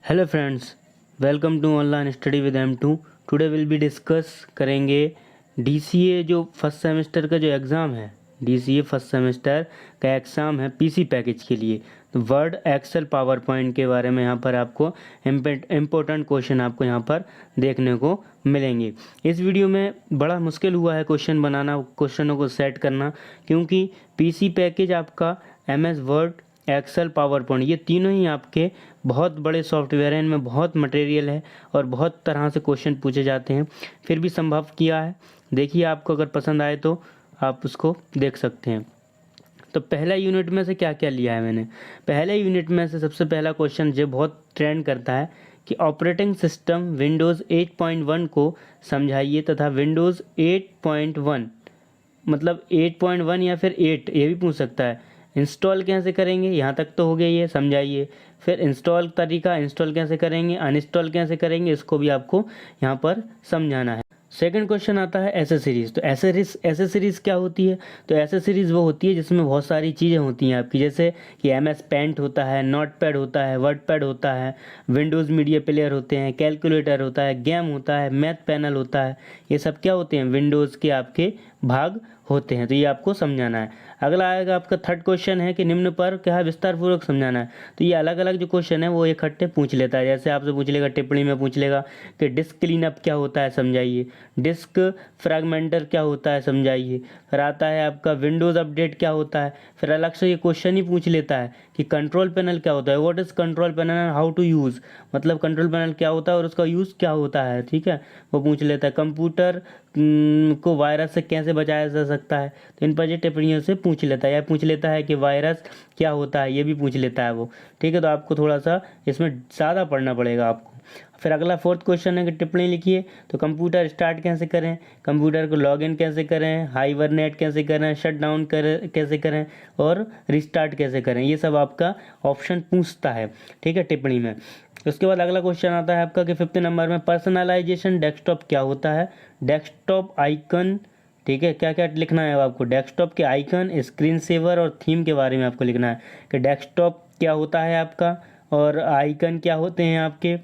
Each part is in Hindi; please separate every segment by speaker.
Speaker 1: Hello friends, welcome to online study with M2। Today will be discuss करेंगे DCA जो फर्स्ट सेमेस्टर का जो एग्ज़ाम है। DCA फर्स्ट सेमेस्टर का एग्ज़ाम है पीसी पैकेज के लिए। तो वर्ड, एक्सेल, पावर पॉइंट के बारे में यहाँ पर आपको इम्पोर्टेंट क्वेश्चन आपको यहाँ पर देखने को मिलेंगे। इस वीडियो में बड़ा मुश्किल हुआ है क्वेश्चन बनाना, क्वेश्चनों को सेट करना, क्योंकि पीसी पैकेज आपका MS Word, Excel, PowerPoint ये तीनों ही आपके बहुत बड़े सॉफ्टवेयर हैं। इनमें बहुत मटेरियल है और बहुत तरह से क्वेश्चन पूछे जाते हैं, फिर भी संभव किया है। देखिए, आपको अगर पसंद आए तो आप उसको देख सकते हैं। तो पहला यूनिट में से क्या क्या लिया है मैंने। पहले यूनिट में से सबसे पहला क्वेश्चन जो बहुत ट्रेंड करता है कि ऑपरेटिंग सिस्टम विंडोज़ 8.1 को समझाइए तथा विंडोज़ 8.1 मतलब 8.1 या फिर 8 ये भी पूछ सकता है। इंस्टॉल कैसे करेंगे, यहाँ तक तो हो गया, ये समझाइए। फिर इंस्टॉल तरीका, इंस्टॉल कैसे करेंगे, अनइंस्टॉल कैसे करेंगे, इसको भी आपको यहाँ पर समझाना है। सेकंड क्वेश्चन आता है एसेसरीज़। तो एसेसरीज़ क्या होती है। तो एसेसरीज़ वो होती है जिसमें बहुत सारी चीज़ें होती हैं आपकी, जैसे कि MS पेंट होता है, नोटपैड होता है, वर्डपैड होता है, विंडोज़ मीडिया प्लेयर होते हैं, कैलकुलेटर होता है, गेम होता है, मैथ पैनल होता है। ये सब क्या होते हैं, विंडोज़ के आपके भाग होते हैं। तो ये आपको समझाना है। अगला आएगा आपका थर्ड क्वेश्चन है कि निम्न पर क्या है विस्तार पूर्वक समझाना है। तो ये अलग अलग जो क्वेश्चन है वो इकट्ठे पूछ लेता है। जैसे आपसे पूछ लेगा, टिप्पणी में पूछ लेगा कि डिस्क क्लीनअप क्या होता है, समझाइए। डिस्क फ्रैगमेंटर क्या होता है, समझाइए। फिर आता है आपका विंडोज़ अपडेट क्या होता है। फिर अलग से ये क्वेश्चन ही पूछ लेता है कि कंट्रोल पैनल क्या होता है, what is control panel and how to use, मतलब कंट्रोल पैनल क्या होता है और उसका यूज़ क्या होता है। ठीक है, वो पूछ लेता है। कंप्यूटर को वायरस से कैसे बचाया जा सकता है, तो इन पर ये टिप्पणियों से पूछ लेता है। या पूछ लेता है कि वायरस क्या होता है, ये भी पूछ लेता है वो। ठीक है, तो आपको थोड़ा सा इसमें ज़्यादा पढ़ना पड़ेगा आपको। फिर अगला फोर्थ क्वेश्चन है कि टिप्पणी लिखिए। तो कंप्यूटर स्टार्ट कैसे करें, कंप्यूटर को लॉगिन कैसे करें, हाइबरनेट कैसे करें, शट डाउन कैसे करें और रिस्टार्ट कैसे करें, ये सब आपका ऑप्शन पूछता है। ठीक है, टिप्पणी में। उसके बाद अगला क्वेश्चन आता है आपका कि 5th नंबर में पर्सनलाइजेशन डेस्कटॉप क्या होता है, डेस्कटॉप आइकन। ठीक है, क्या क्या लिखना है आपको, डेस्कटॉप के आइकन, स्क्रीन सेवर और थीम के बारे में आपको लिखना है कि डेस्कटॉप क्या होता है आपका और आइकन क्या होते हैं आपके,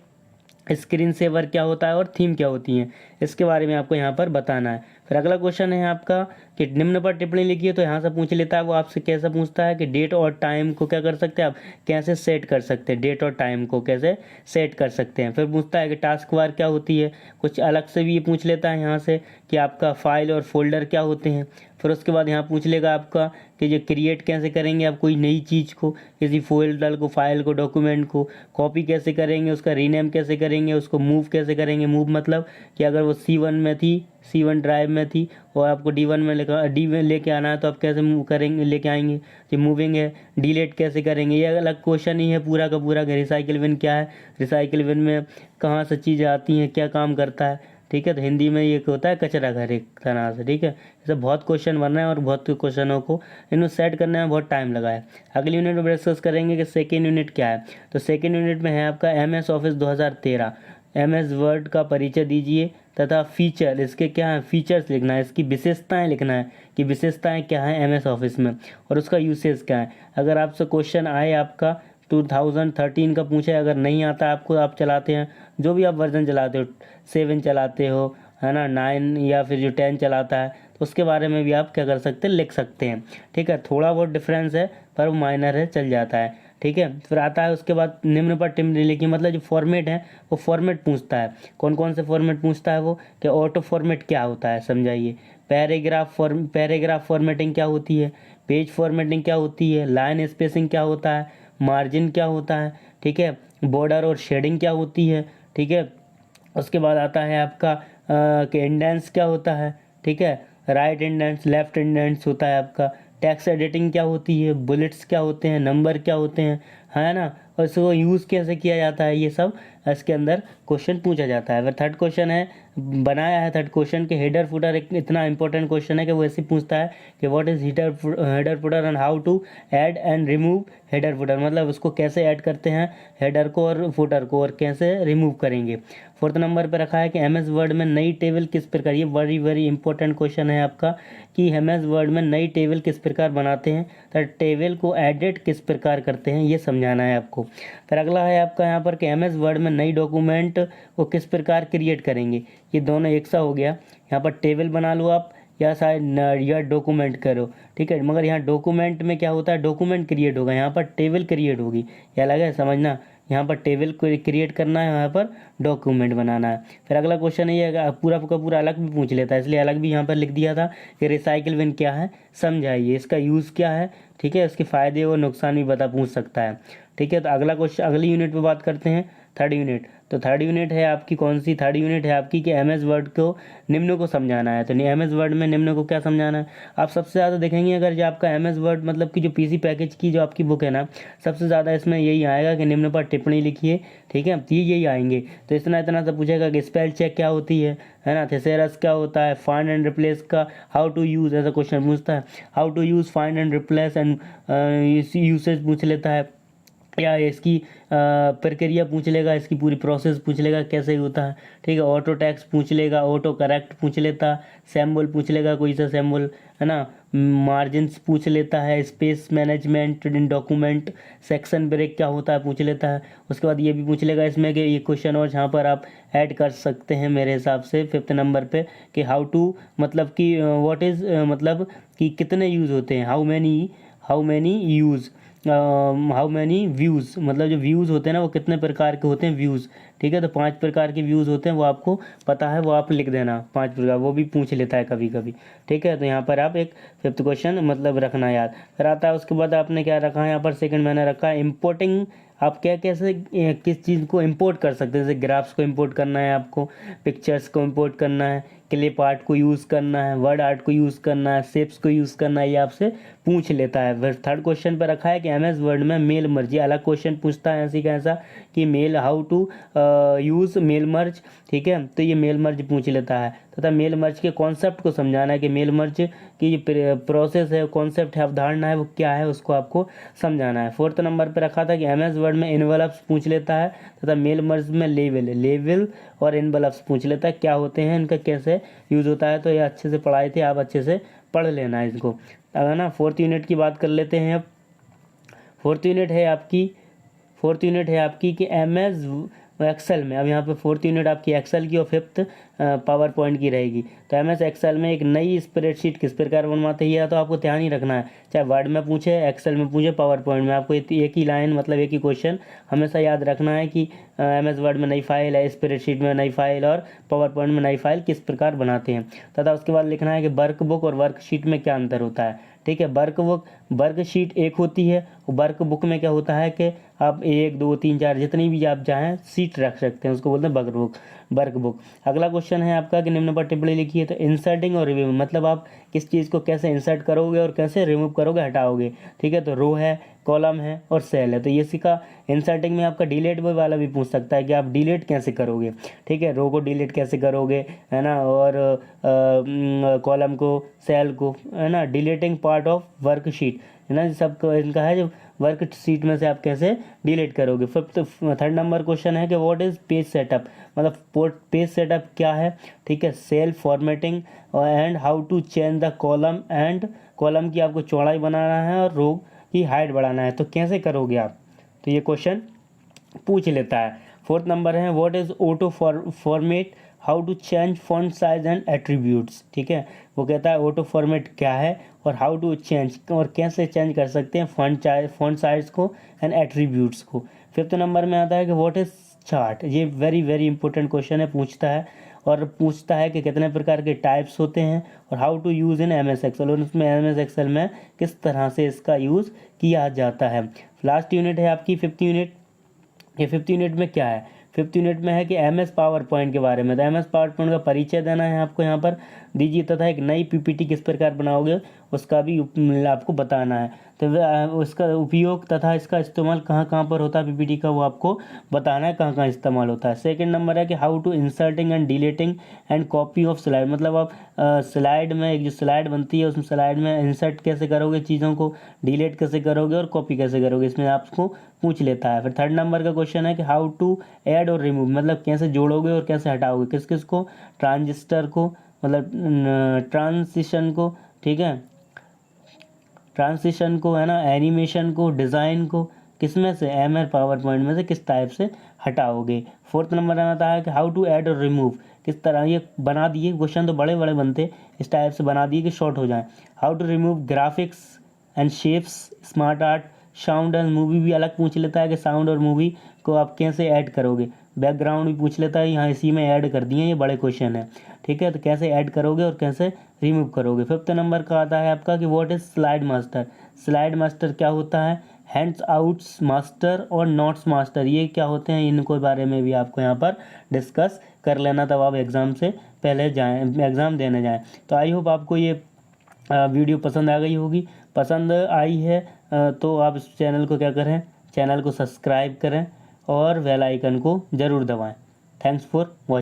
Speaker 1: स्क्रीन सेवर क्या होता है और थीम क्या होती हैं, इसके बारे में आपको यहाँ पर बताना है। फिर अगला क्वेश्चन है आपका कि निम्न पर टिप्पणी लिखिए। तो यहाँ से पूछ लेता है वो आपसे, कैसा पूछता है कि डेट और टाइम को क्या कर सकते हैं आप, कैसे सेट कर सकते हैं, डेट और टाइम को कैसे सेट कर सकते हैं। फिर पूछता है कि टास्क बार क्या होती है, कुछ अलग से भी ये पूछ लेता है यहाँ से कि आपका फाइल और फोल्डर क्या होते हैं। फिर उसके बाद यहाँ पूछ लेगा आपका कि ये क्रिएट कैसे करेंगे आप कोई नई चीज़ को, किसी फोल्डर को, फाइल को, डॉक्यूमेंट को कॉपी कैसे करेंगे, उसका रीनेम कैसे करेंगे, उसको मूव कैसे करेंगे। मूव मतलब कि अगर वो C1 में थी, C1 ड्राइव में थी और आपको D1 में लेके आना है, तो आप कैसे मूव करेंगे, लेके आएंगे। ये मूविंग है। डिलीट कैसे करेंगे, ये अलग क्वेश्चन ही है पूरा का पूरा। रिसाइकिल बिन क्या है, रिसाइकिल बिन में कहाँ से चीज़ें आती हैं, क्या काम करता है। ठीक है, तो हिंदी में ये होता है कचरा घर एक तरह से। ठीक है, ऐसे बहुत क्वेश्चन बन रहे हैं और बहुत क्वेश्चनों को इन्हें सेट करने में बहुत टाइम लगा है। अगली यूनिट में डिस्कस करेंगे कि सेकेंड यूनिट क्या है। तो सेकेंड यूनिट में है आपका MS ऑफिस 2013। MS वर्ड का परिचय दीजिए तथा फीचर, इसके क्या है, फीचर्स लिखना है, इसकी विशेषताएं लिखना है कि विशेषताएं क्या है MS ऑफिस में और उसका यूसेज क्या है। अगर आपसे क्वेश्चन आए आपका 2013 का पूछे, अगर नहीं आता आपको, आप चलाते हैं जो भी आप वर्जन चलाते हो, 7 चलाते हो है ना, 9 या फिर जो 10 चलाता है, तो उसके बारे में भी आप क्या कर सकते हैं, लिख सकते हैं। ठीक है, थोड़ा बहुत डिफरेंस है पर वो माइनर है, चल जाता है। ठीक है, फिर आता है उसके बाद निम्न पर टिप्पणी लिखिए। मतलब जो फॉर्मेट है वो फॉर्मेट पूछता है। कौन कौन से फॉर्मेट पूछता है वो, कि ऑटो फॉर्मेट क्या होता है, समझाइए। पैराग्राफ फॉर्मेटिंग क्या होती है, पेज फॉर्मेटिंग क्या होती है, लाइन स्पेसिंग क्या होता है, मार्जिन क्या होता है। ठीक है, बॉर्डर और शेडिंग क्या होती है। ठीक है, उसके बाद आता है आपका कि इंडेंस क्या होता है। ठीक है, राइट इंडेंस, लेफ्ट इंडेंस होता है आपका। टेक्स्ट एडिटिंग क्या होती है, बुलेट्स क्या होते हैं, नंबर क्या होते हैं, है ना, और इसको यूज़ कैसे किया जाता है, ये सब इसके अंदर क्वेश्चन पूछा जाता है। फिर थर्ड क्वेश्चन है, बनाया है थर्ड क्वेश्चन के हेडर फुटर। एक इतना इंपॉर्टेंट क्वेश्चन है कि वो ऐसे पूछता है कि what is header footer and how to add and remove header footer, मतलब उसको कैसे ऐड करते हैं हेडर को और फुटर को, और कैसे रिमूव करेंगे। फोर्थ नंबर पर रखा है कि MS वर्ड में नई टेबल किस प्रकार, ये वेरी वेरी इंपॉर्टेंट क्वेश्चन है आपका कि MS वर्ड में नई टेबल किस प्रकार बनाते हैं, तो टेबल को एडिट किस प्रकार करते हैं, ये समझ समझाना है आपको। फिर अगला है आपका यहाँ पर कि MS वर्ड में नई डॉक्यूमेंट को किस प्रकार क्रिएट करेंगे। ये दोनों एक सा हो गया, यहाँ पर टेबल बना लो आप या शायद या डॉक्यूमेंट करो, ठीक है। मगर यहाँ डॉक्यूमेंट में क्या होता है, डॉक्यूमेंट क्रिएट होगा, यहाँ पर टेबल क्रिएट होगी, ये अलग है समझना। यहाँ पर टेबल को क्रिएट करना है, यहाँ पर डॉक्यूमेंट बनाना है। फिर अगला क्वेश्चन ये है, पूरा का पूरा अलग भी पूछ लेता है, इसलिए अलग भी यहाँ पर लिख दिया था कि रिसाइकिल बिन क्या है समझाइए, इसका यूज़ क्या है, ठीक है, इसके फ़ायदे और नुकसान भी पूछ सकता है, ठीक है। तो अगला क्वेश्चन अगली यूनिट पे बात करते हैं, थर्ड यूनिट। तो थर्ड यूनिट है आपकी कौन सी, थर्ड यूनिट है आपकी कि MS वर्ड को निम्न को समझाना है। तो MS वर्ड में निम्न को क्या समझाना है, आप सबसे ज़्यादा देखेंगे अगर जो आपका MS वर्ड मतलब कि जो PC पैकेज की जो आपकी बुक है ना, सबसे ज़्यादा इसमें यही आएगा कि निम्न पर टिप्पणी लिखिए, ठीक है, तो यही आएंगे। तो इतना सा पूछेगा कि स्पेल चेक क्या होती है ना, थेसेरस क्या होता है, फाइंड एंड रिप्लेस का हाउ टू यूज़, ऐसा क्वेश्चन पूछता है, how to use find and replace and usage पूछ लेता है, या इसकी प्रक्रिया पूछ लेगा, इसकी पूरी प्रोसेस पूछ लेगा कैसे होता है, ठीक है। ऑटो टैक्स पूछ लेगा, ऑटो करेक्ट पूछ लेता, सैम्बल पूछ लेगा कोई सा सैम्बल, है ना, मार्जिन्स पूछ लेता है, स्पेस मैनेजमेंट इन डॉक्यूमेंट, सेक्शन ब्रेक क्या होता है पूछ लेता है। उसके बाद ये भी पूछ लेगा इसमें कि ये क्वेश्चन और जहाँ पर आप ऐड कर सकते हैं मेरे हिसाब से 5th नंबर पे कि हाउ टू मतलब कि व्हाट इज़ मतलब कि कितने यूज़ होते हैं, how many use, how many views, मतलब जो व्यूज़ होते हैं ना वो कितने प्रकार के होते हैं व्यूज़, ठीक है। तो 5 प्रकार के व्यूज़ होते हैं, वो आपको पता है, वो आप लिख देना 5 प्रकार, वो भी पूछ लेता है कभी कभी, ठीक है। तो यहाँ पर आप एक 5th क्वेश्चन मतलब रखना याद। फिर आता है उसके बाद आपने क्या रखा है यहाँ पर, सेकंड मैंने रखा है इम्पोर्टिंग, आप क्या कैसे किस चीज़ को इंपोर्ट कर सकते हैं, जैसे ग्राफ्स को इंपोर्ट करना है आपको, पिक्चर्स को इंपोर्ट करना है, क्लिप आर्ट को यूज़ करना है, वर्ड आर्ट को यूज़ करना है, शेप्स को यूज़ करना है, ये आपसे पूछ लेता है। फिर थर्ड क्वेश्चन पर रखा है कि MS वर्ड में मेल मर्ज, ये अलग क्वेश्चन पूछता है ऐसी कैसा कि mail how to use mail merge, ठीक है। तो ये मेल मर्ज पूछ लेता है, तथा मेल मर्ज के कॉन्सेप्ट को समझाना है कि मेल मर्ज की जो प्रोसेस है, कॉन्सेप्ट है, अवधारणा है, वो क्या है, उसको आपको समझाना है। 4th नंबर पे रखा था कि MS वर्ड में इनवलप्स पूछ लेता है, तथा मेल मर्ज में लेवल और इनवलप्स पूछ लेता है, क्या होते हैं, इनका कैसे यूज़ होता है। तो ये अच्छे से पढ़ाए थे, आप अच्छे से पढ़ लेना है इसको, अगर ना। 4th यूनिट की बात कर लेते हैं अब। 4th यूनिट है आपकी कि MS एक्सेल में, अब यहाँ पे 4th यूनिट आपकी एक्सेल की और 5th पावर पॉइंट की रहेगी। तो MS एक्सेल में एक नई स्प्रेडशीट किस प्रकार बनवाते हैं, तो आपको ध्यान ही रखना है, चाहे वर्ड में पूछे, एक्सेल में पूछे, पावर पॉइंट में, आपको एक ही लाइन मतलब एक ही क्वेश्चन हमेशा याद रखना है कि MS वर्ड में नई फाइल है, स्प्रेडशीट में नई फाइल और पावर पॉइंट में नई फाइल किस प्रकार बनाते हैं। तथा उसके बाद लिखना है कि वर्कबुक और वर्कशीट में क्या अंतर होता है, ठीक है। वर्कशीट एक होती है, वर्कबुक में क्या होता है कि आप 1 2 3 4 जितनी भी आप चाहें सीट रख सकते हैं, उसको बोलते हैं वर्कबुक। अगला क्वेश्चन है आपका कि निम्न पर टिप्पणी लिखिए। तो इंसर्टिंग और रिमूव मतलब आप किस चीज़ को कैसे इंसर्ट करोगे और कैसे रिमूव करोगे, हटाओगे, ठीक है। तो रो है, कॉलम है और सेल है। तो ये सीखा। इंसर्टिंग में आपका डिलीट वाला भी पूछ सकता है कि आप डिलीट कैसे करोगे, ठीक है, रो को डिलीट कैसे करोगे, है ना, और कॉलम को, सेल को, है ना, डिलीटिंग पार्ट ऑफ वर्कशीट, है ना, सब इनका है जो वर्कशीट में से आप कैसे डिलीट करोगे। 3rd नंबर क्वेश्चन है कि व्हाट इज़ पेज सेटअप, मतलब पेज सेटअप क्या है, ठीक है। Cell formatting and how to change the column, and column की आपको चौड़ाई बनाना है और रो की हाइट बढ़ाना है, तो कैसे करोगे आप, तो ये क्वेश्चन पूछ लेता है। 4th नंबर है what is auto format, how to change font size and attributes, ठीक है। वो कहता है ऑटो फॉर्मेट क्या है और हाउ टू चेंज, और कैसे चेंज कर सकते हैं फॉन्ट साइज को एंड एट्रीब्यूट्स को। 5th नंबर में आता है कि व्हाट इज़ चार्ट, ये वेरी इंपॉर्टेंट क्वेश्चन है, पूछता है कि कितने प्रकार के टाइप्स होते हैं और how to use in MS excel, और उसमें MS एक्सेल में किस तरह से इसका यूज़ किया जाता है। लास्ट यूनिट है आपकी 5th यूनिट। ये 5th यूनिट में क्या है, 5th यूनिट में है कि MS पावर पॉइंट के बारे में। तो MS पावर पॉइंट का परिचय देना है आपको, यहाँ पर दीजिए, तथा एक नई PPT किस प्रकार बनाओगे उसका भी आपको बताना है। तो उसका उपयोग तथा इसका इस्तेमाल कहाँ कहाँ पर होता है PPT का, वो आपको बताना है कहाँ कहाँ इस्तेमाल होता है। सेकंड नंबर है कि how to inserting and deleting and copy of slide, मतलब आप स्लाइड में एक जो स्लाइड बनती है उसमें स्लाइड में इंसर्ट कैसे करोगे चीज़ों को, डिलीट कैसे करोगे और कॉपी कैसे करोगे, इसमें आपको पूछ लेता है। फिर 3rd नंबर का क्वेश्चन है कि हाउ टू ऐड और रिमूव, मतलब कैसे जोड़ोगे और कैसे हटाओगे, किस किस को, ट्रांजिस्टर को, मतलब ट्रांसिशन को, ठीक है, ट्रांसिशन को, है ना, एनिमेशन को, डिज़ाइन को, किसमें से, MS पावर पॉइंट में से किस टाइप से हटाओगे। फोर्थ नंबर में आता है कि हाउ टू ऐड और रिमूव, किस तरह ये बना दिए, क्वेश्चन तो बड़े बड़े बनते, इस टाइप से बना दिए कि शॉर्ट हो जाए। How to remove graphics and shapes, smart art, sound and movie भी अलग पूछ लेता है कि साउंड और मूवी को आप कैसे ऐड करोगे। बैकग्राउंड भी पूछ लेता है, यहाँ इसी में ऐड कर दिए, ये बड़े क्वेश्चन है, ठीक है। तो कैसे ऐड करोगे और कैसे रिमूव करोगे। फिफ्थ नंबर का आता है आपका कि what is slide master, slide master क्या होता है, हैंड्स आउट्स मास्टर और नोट्स मास्टर, ये क्या होते हैं, इनको बारे में भी आपको यहाँ पर डिस्कस कर लेना तब आप एग्ज़ाम से पहले जाएँ, एग्ज़ाम देने जाएँ। तो आई होप आपको ये वीडियो पसंद आ गई होगी। पसंद आई है तो आप इस चैनल को क्या करें, चैनल को सब्सक्राइब करें और बेल आइकन को ज़रूर दबाएं। Thanks for watching.